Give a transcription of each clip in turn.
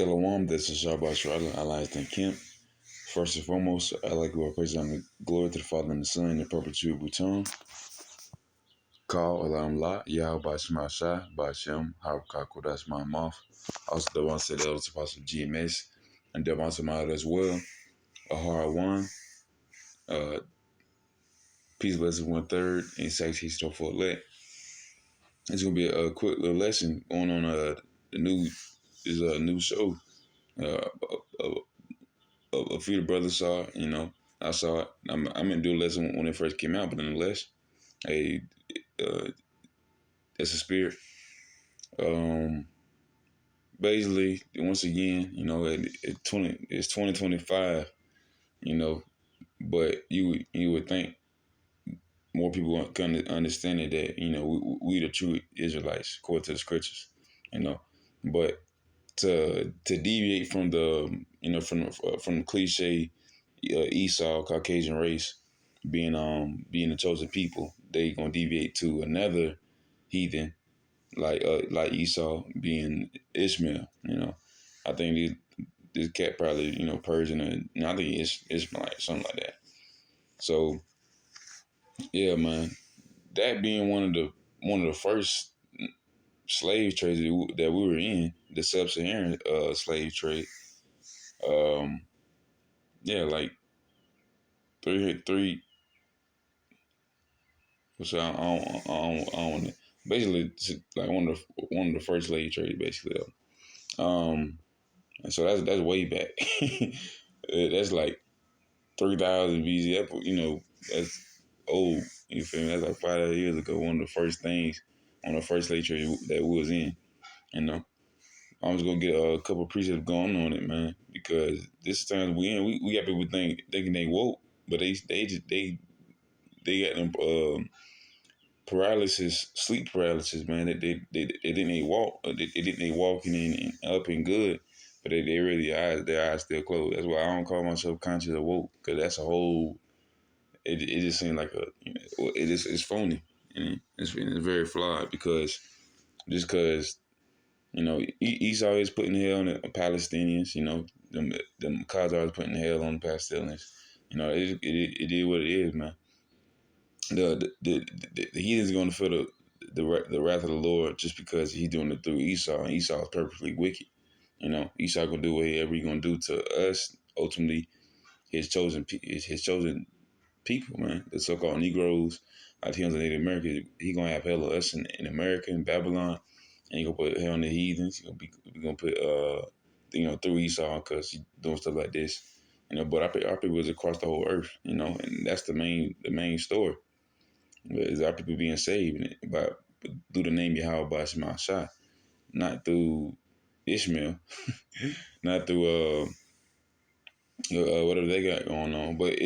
Shalom, this is Shabbat Shalom. I thank Kemp. First and foremost, I like to praise on the glory to the Father and the Son and the perpetual return. Call Alam La, Yahweh Shema Shai, Bashem, Harakako, that's my mouth. Also, the one said that was Apostle GMS, and the one out as well. A hard one. Peace, blessing, 1/3, and sanctification for elect. It's gonna be a quick little lesson going on. The new is a new show. Uh, a few of the brothers saw it, I saw it. I meant to do a lesson when it first came out, but nonetheless, hey, that's a spirit. Basically, once again, it's 2025, but you would think more people can understand it that we the true Israelites according to the scriptures, but to deviate from the from the cliche Esau Caucasian race being the chosen people, they gonna deviate to another heathen like Esau being Ishmael. I think this cat probably Persian, and I think it's Ishmael, something like that. So yeah, man, that being one of the first slave trades that we were in, the sub-Saharan slave trade. Yeah, like three. So I don't want to. Basically, it's like one of the first slave trades, basically. And so that's way back. That's like 3,000 BC. That's old. You feel me? That's like 5 years ago. One of the first things, one of the first slave trade that we was in. You know, I was gonna get a couple of precepts going on it, man, because this time we in. We got people thinking they woke, but they got them. Paralysis, sleep paralysis, man. They didn't walk. They didn't walking in and up and good, but they really their eyes still closed. That's why I don't call myself conscious or woke, because that's a whole. It just seems like it's phony, and it's very flawed because just because Esau is putting hell on the Palestinians, them Khazars putting hell on the Palestinians. It is what it is, man. The heathen's going to feel the wrath of the Lord just because he's doing it through Esau, and Esau is perfectly wicked. Esau gonna do whatever he's gonna do to us. Ultimately, his chosen people, man, the so-called Negroes, Latinos, and Native Americans. He gonna have hell of us in America, in Babylon, and he gonna put hell on the heathens. He gonna put through Esau because he's doing stuff like this. But our people is across the whole earth. And that's the main story. Is our people being saved through the name Yahweh by Shema Shai, not through Ishmael, not through whatever they got going on. But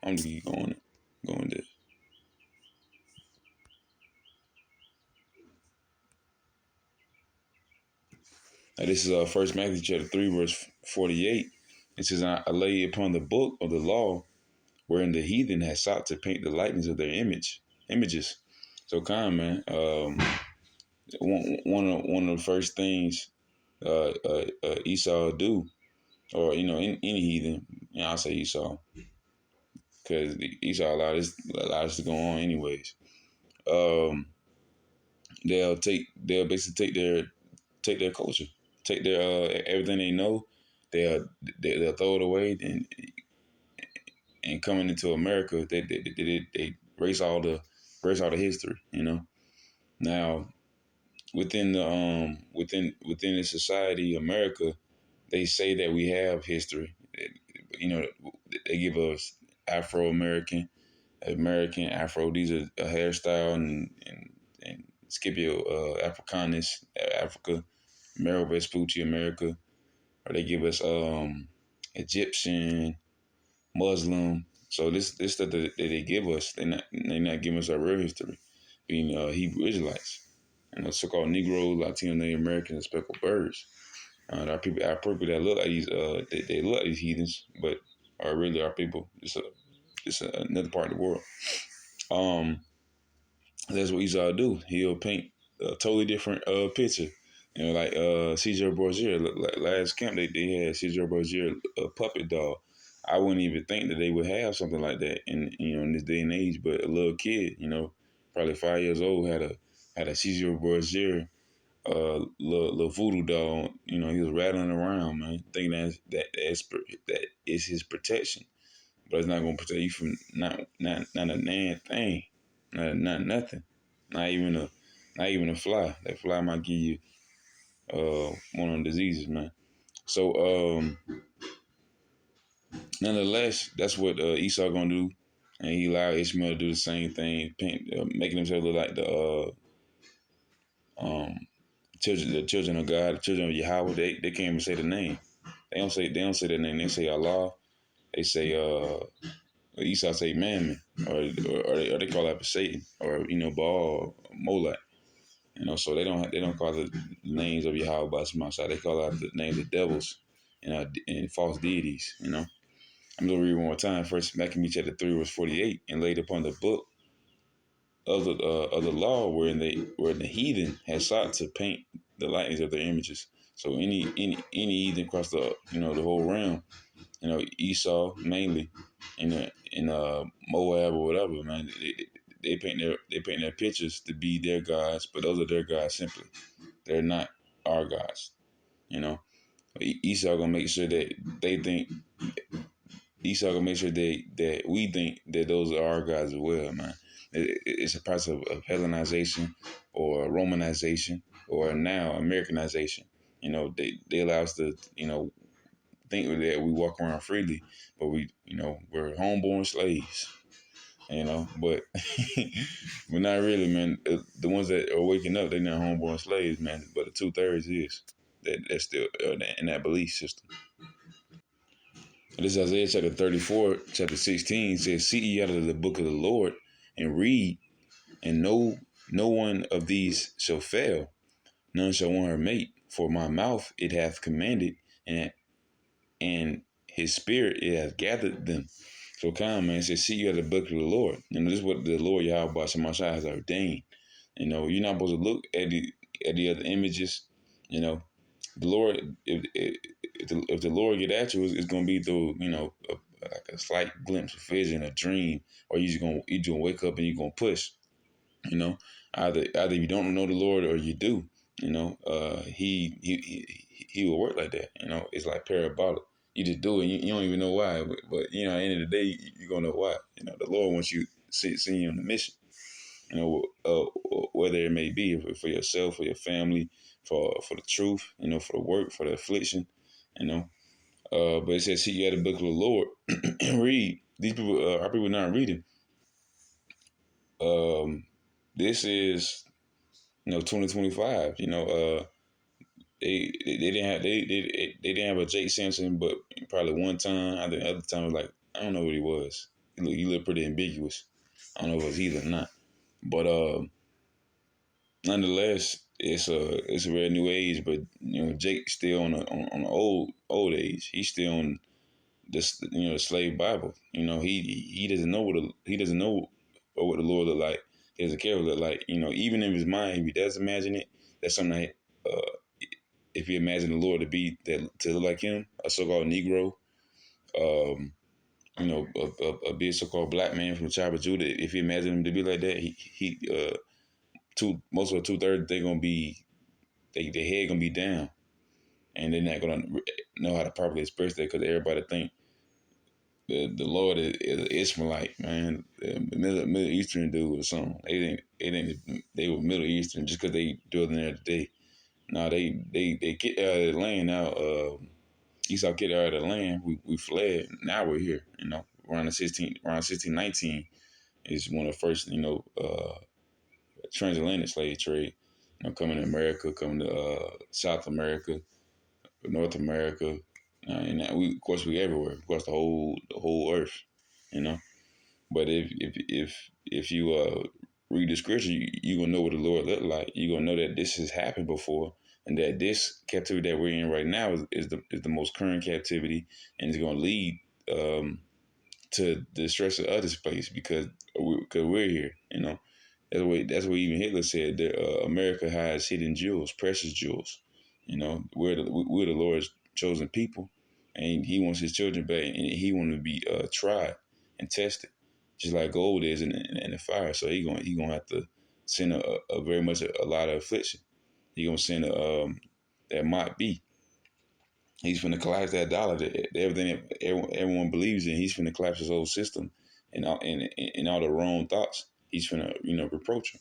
I'm just keep going this. Now, this is First Matthew chapter 3 verse 48. It says, "I lay upon the book of the law, wherein the heathen has sought to paint the likeness of their images." So, man. One of the first things Esau do, or any heathen, I'll say Esau, because Esau allowed this to go on anyways. They'll basically take their culture, take their everything they know, they'll throw it away, and coming into America, they erase all the history, Now, within the society, America, they say that we have history. They give us Afro-American, American Afro. These are a hairstyle and Scipio Africanus, Africa, Mero Vespucci, America. Or they give us Egyptian, Muslim. So this stuff that they give us, they're not giving us our real history, being Hebrew Israelites, and the so-called Negro, Latino, Native Americans, and speckled birds. Our people that look like these, they look like these heathens, but are really our people. It's another part of the world. That's what Esau do. He'll paint a totally different picture You know, like Cesar Borgia, like last camp they had Cesar Borgia a puppet doll. I wouldn't even think that they would have something like that in this day and age. But a little kid, probably 5 years old, had a Cesar Borgia little voodoo doll. He was rattling around, man, thinking that is his protection. But it's not gonna protect you from not a damn thing, not nothing, not even a fly. That fly might give you one of the diseases, man. So nonetheless, that's what Esau gonna do, and he allowed Ishmael to do the same thing, making himself look like um the children of God, the children of Yahweh. They can't even say the name. They don't say that name. They say Allah. They say Esau say Mammon, or they call that Satan, or Baal, Molech. So they don't call the names of Yahweh by Shemashah. They call out the names of devils and false deities. I'm gonna read one more time. First Maccabees chapter 3 verse 48, and laid upon the book of the law where the heathen had sought to paint the likeness of their images. So any heathen across the whole realm, Esau mainly, in Moab or whatever, man, they paint their pictures to be their gods, but those are their gods simply. They're not our gods. You know, Esau gonna make sure that they think Esau gonna make sure that we think that those are our gods as well, man. It's a process of Hellenization or Romanization or now Americanization. They allow us to think that we walk around freely, but we're homeborn slaves. But we're not really, man. The ones that are waking up, they're not homeborn slaves, man. But the 2/3 is that's still in that belief system. This is Isaiah chapter 34, chapter 16 says, "See ye out of the book of the Lord and read, and no one of these shall fail, none shall want her mate. For my mouth it hath commanded, and his spirit it hath gathered them." So come, man, it says, "See you out of the book of the Lord." This is what the Lord Yahweh Shemashah has ordained. You're not supposed to look at the other images. The Lord, if the Lord get at you, it's gonna be through like a slight glimpse of vision, a dream, or you just gonna wake up and you're gonna push. You know, either you don't know the Lord or you do. He will work like that. It's like parabolic. You just do it. You don't even know why, but at the end of the day, you're gonna know why. The Lord wants you see you on the mission. Whether it may be for yourself, for your family, for the truth, for the work, for the affliction, you know. But it says, "See, you had the book of the Lord and read." These people, our people, not reading. Um, this is 2025. They didn't have they didn't have a Jake Simpson, but probably one time. I think the other time was like I don't know what he was. He looked pretty ambiguous. I don't know if it was either or not, but nonetheless, it's a real new age. But Jake's still on the old age. He's still on this the slave Bible. He doesn't know he doesn't know what the Lord look like. He doesn't care what look like. Even in his mind, if he does imagine it, that's something that if he imagine the Lord to look like him, a so-called Negro, um, a big so-called black man from the tribe of Judah, if he imagine him to be like that, most of the 2/3 they're gonna be their head gonna be down, and they're not gonna know how to properly express that because everybody think the Lord is an Ishmaelite, man, a Middle Eastern dude or something. They think they were Middle Eastern just because they do it there today. No, they get out of the land now. Esau get out of the land. We fled. Now we're here. Around 1619 is one of the first transatlantic slave trade. Coming to America, coming to South America, North America, and of course we everywhere, across the whole earth, you know. But if you read the scripture, you gonna know what the Lord looked like. You gonna know that this has happened before, and that this captivity that we're in right now is the most current captivity, and it's gonna lead to the stress of other space because we're here, That's what even Hitler said that America has hidden jewels, precious jewels. We're the Lord's chosen people, and He wants His children back, and He wants to be tried and tested, just like gold is in the fire. So he gonna have to send a very much a lot of affliction. He gonna send that might be. He's finna collapse that dollar, that everything that everyone believes in. He's finna collapse his whole system, and all the wrong thoughts. He's finna reproach him.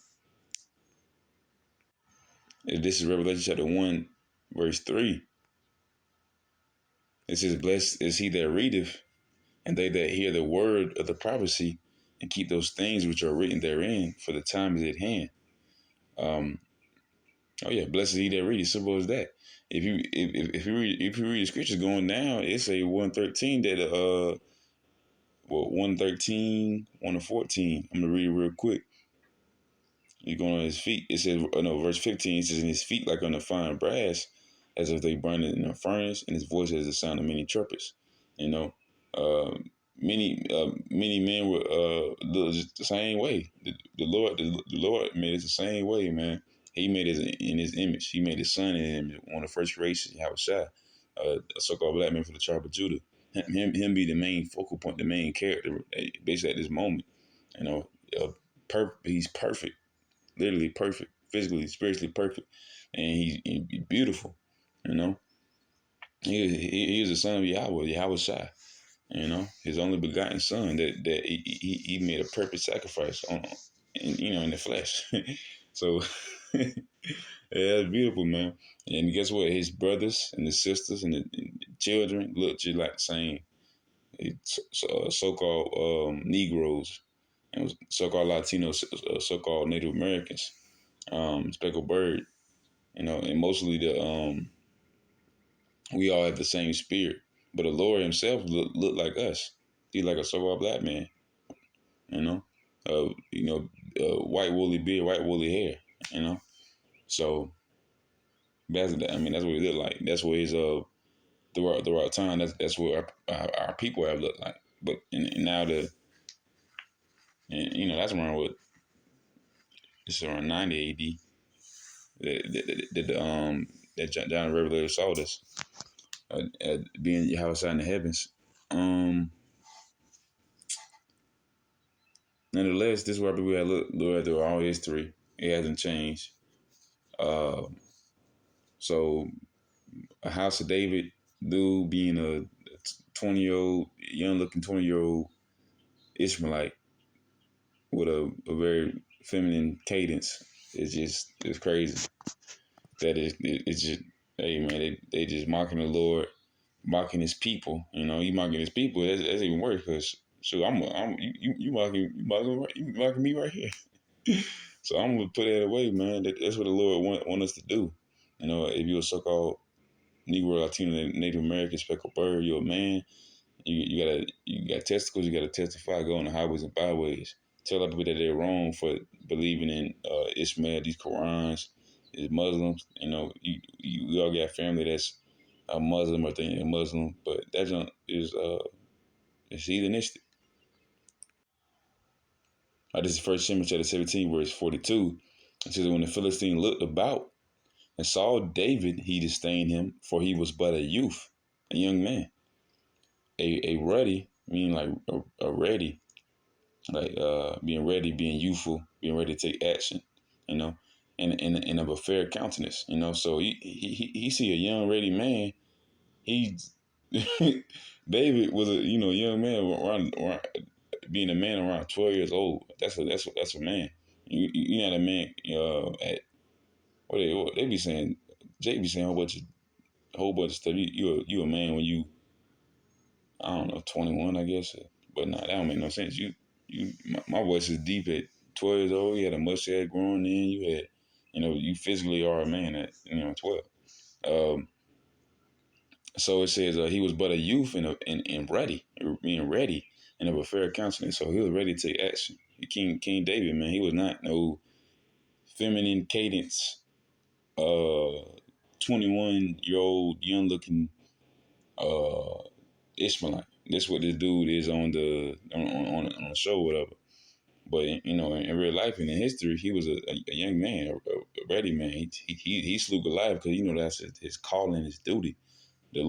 This is Revelation chapter 1, verse 3. It says, "Blessed is he that readeth, and they that hear the word of the prophecy, and keep those things which are written therein, for the time is at hand." Um, oh yeah, blessed is he that readeth. Simple as that. If you read the scriptures going down, it say 113 that 113, 1 to 14. I'm gonna read it real quick. He's going on his feet. It says, no, verse 15, it says, "In his feet like unto fine brass, as if they burned in a furnace, and his voice as the sound of many trumpets." You know, uh, many men were just the same way. The Lord made us the same way, man. He made us in His image. He made His Son in Him. One of the first creations, Yahushua, a so-called black man from the tribe of Judah. Him be the main focal point, the main character, basically at this moment. You know, he's perfect, literally perfect, physically, spiritually perfect, and he's beautiful. You know, he is the son of Yahweh Shai. His only begotten son that he made a perfect sacrifice in the flesh. So yeah, it's beautiful, man. And guess what? His brothers and his sisters and the children look just like the same. So-called Negroes and so-called Latinos, so-called Native Americans, speckled bird, and mostly we all have the same spirit, but the Lord Himself looked like us. He's like a so-called black man, you know, white woolly beard, white woolly hair, you know. So that's what he looked like. That's what his throughout time. That's what our people have looked like. But and now that's around what it's around 90 AD that John the Revelator saw this being outside in the heavens. Nonetheless, this is where people have looked through all history. It hasn't changed. Uh, so a House of David dude being a 20-year-old, young looking 20-year-old Ishmaelite with a very feminine cadence. It's crazy. It's just, hey man, they just mocking the Lord, mocking His people. You mocking His people. That's even worse because so I'm you mocking me right here. So I'm gonna put that away, man. That's what the Lord want us to do. If you're a so-called Negro, Latino, Native American, speckled bird, you're a man. You got testicles. You got to testify. Go on the highways and byways. Tell other people that they're wrong for believing in Ishmael, these Qurans, these Muslims. We all got family that's a Muslim or thinking they're Muslim, but that is heathenistic. This is First Samuel chapter 17, verse 42. It says, "When the Philistine looked about and saw David, he disdained him, for he was but a youth, a young man, a ruddy, meaning like a ready, like being ready, being youthful, being ready to take action, you know, and of a fair countenance, So he see a young ready man. He David was a young man around being a man around 12 years old. That's a man. You not a man at what they be saying. Jay be saying a whole bunch of stuff. You a man when you, I don't know, 21, I guess. But nah, that don't make no sense. My voice is deep at 12 years old. You had a mustache growing in. You had, you physically are a man at 12. Um, so it says he was but a youth and ready, being ready and of a fair countenance. So he was ready to take action. King David, man, he was not no feminine cadence, 21-year-old young looking Ishmaelite. That's what this dude is on the show, whatever. But in real life and in history, he was a young man, a ready man. He slew Goliath because that's his calling, his duty. The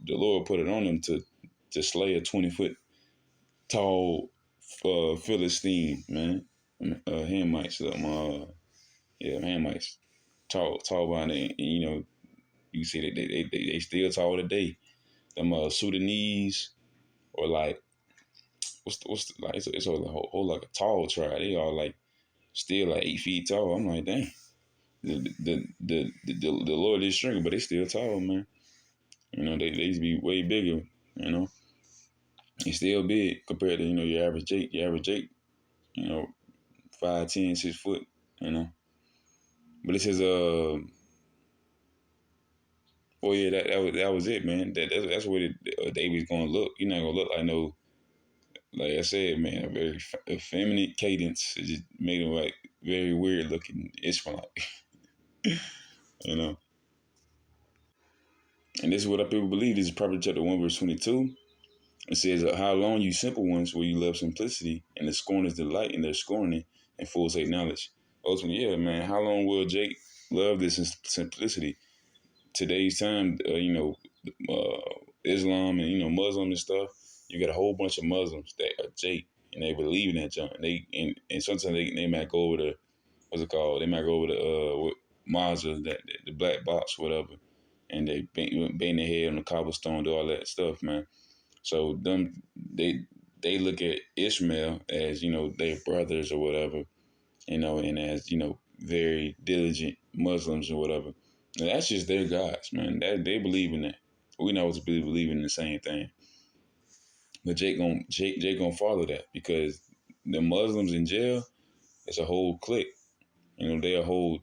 Lord put it on him to slay a 20 foot tall Philistine, man. Hamites, yeah, Hamites, tall by and you see that they still tall today. Them Sudanese or like like it's a whole like a tall tribe. They all like still like 8 feet tall. I'm like, dang. The Lord is strength, but they still tall, man. They used to be way bigger. You know, he's still big compared to your average Jake. Your average Jake, you know, 5'10", 6 foot. You know, but it says oh yeah, that was it, man. That's what David's gonna look. You're not gonna look like no, like I said, man, a very effeminate cadence. It just made him like very weird looking Ishmael. you know. And this is what people believe. This is Proverbs chapter 1, verse 22. It says, how long, you simple ones, will you love simplicity, and the scorners delight in their scorning, and fools hate knowledge. Ultimately, yeah, man, how long will Jake love this simplicity? Today's time, Islam and, Muslim and stuff, you got a whole bunch of Muslims that are Jake, and they believe in that junk. And sometimes they might go over to, what's it called? They might go over to Mazda, the black box, whatever, and they bang their head on the cobblestone, do all that stuff, man. So they look at Ishmael as their brothers or whatever, and as very diligent Muslims or whatever. And that's just their gods, man. That they believe in that. We know to believe in the same thing. But Jake gonna follow that because the Muslims in jail, it's a whole clique. They a whole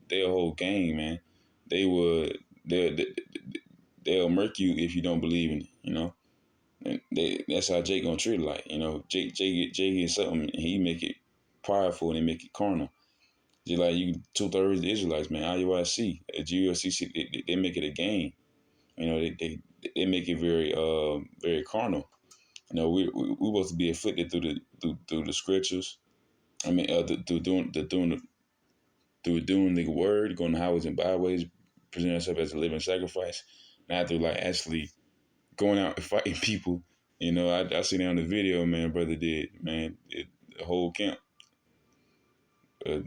gang, man. They would they'll murk you if you don't believe in it. And that's how Jake gonna treat it like. Jake get something and he make it powerful and they make it carnal. Just like you 2/3 of the Israelites, man, IUIC, GUSCC, they make it a game. They make it very carnal. We supposed to be afflicted through the scriptures. I mean, through doing the word, going to highways and byways, presenting ourselves as a living sacrifice, not through like actually going out and fighting people. I seen it on the video, man. Brother did, man. The whole camp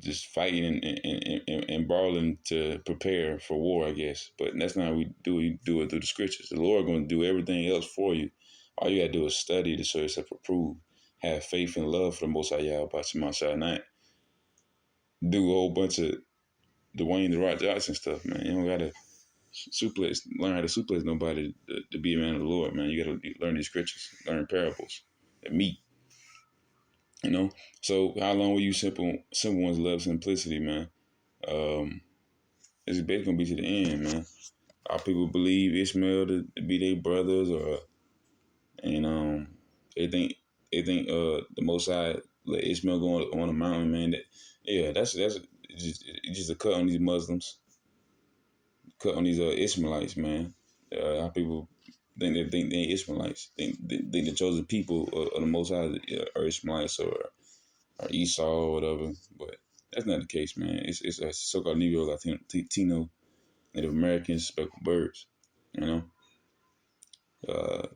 just fighting and brawling to prepare for war, I guess. But that's not what we do. We do it through the scriptures. The Lord going to do everything else for you. All you got to do is study to show yourself approved. Have faith and love for the Most High Yahweh, about your Mount not do a whole bunch of Dwayne the Rock Johnson stuff, man. You don't got to learn how to suplex nobody to be a man of the Lord, man. You got to learn these scriptures, learn parables, and meat. So how long will you simple ones love simplicity, man? It's basically gonna be to the end, man. Our people believe Ishmael to be their brothers, and they think the Most High let Ishmael go on a mountain, man. That's just a cut on these Muslims, cut on these Ishmaelites, man. Our people think they Ishmaelites, think the chosen people of the Most High are Ishmaelites or Esau or whatever, but that's not the case, man. It's a so-called Negro, Latino, Native Americans, speckled birds. You know,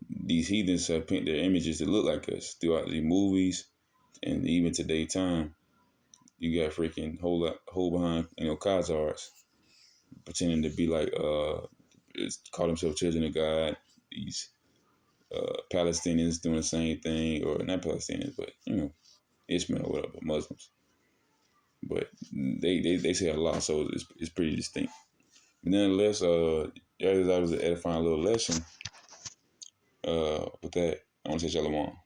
these heathens have painted their images that look like us throughout the movies, and even today time, you got freaking whole behind Khazars pretending to be like call themselves children of God. These Palestinians doing the same thing, or not Palestinians, but Ishmael, whatever, Muslims. But they say a lot, so it's pretty distinct. But nonetheless, as I was edifying a little lesson, with that, I want to say shalom.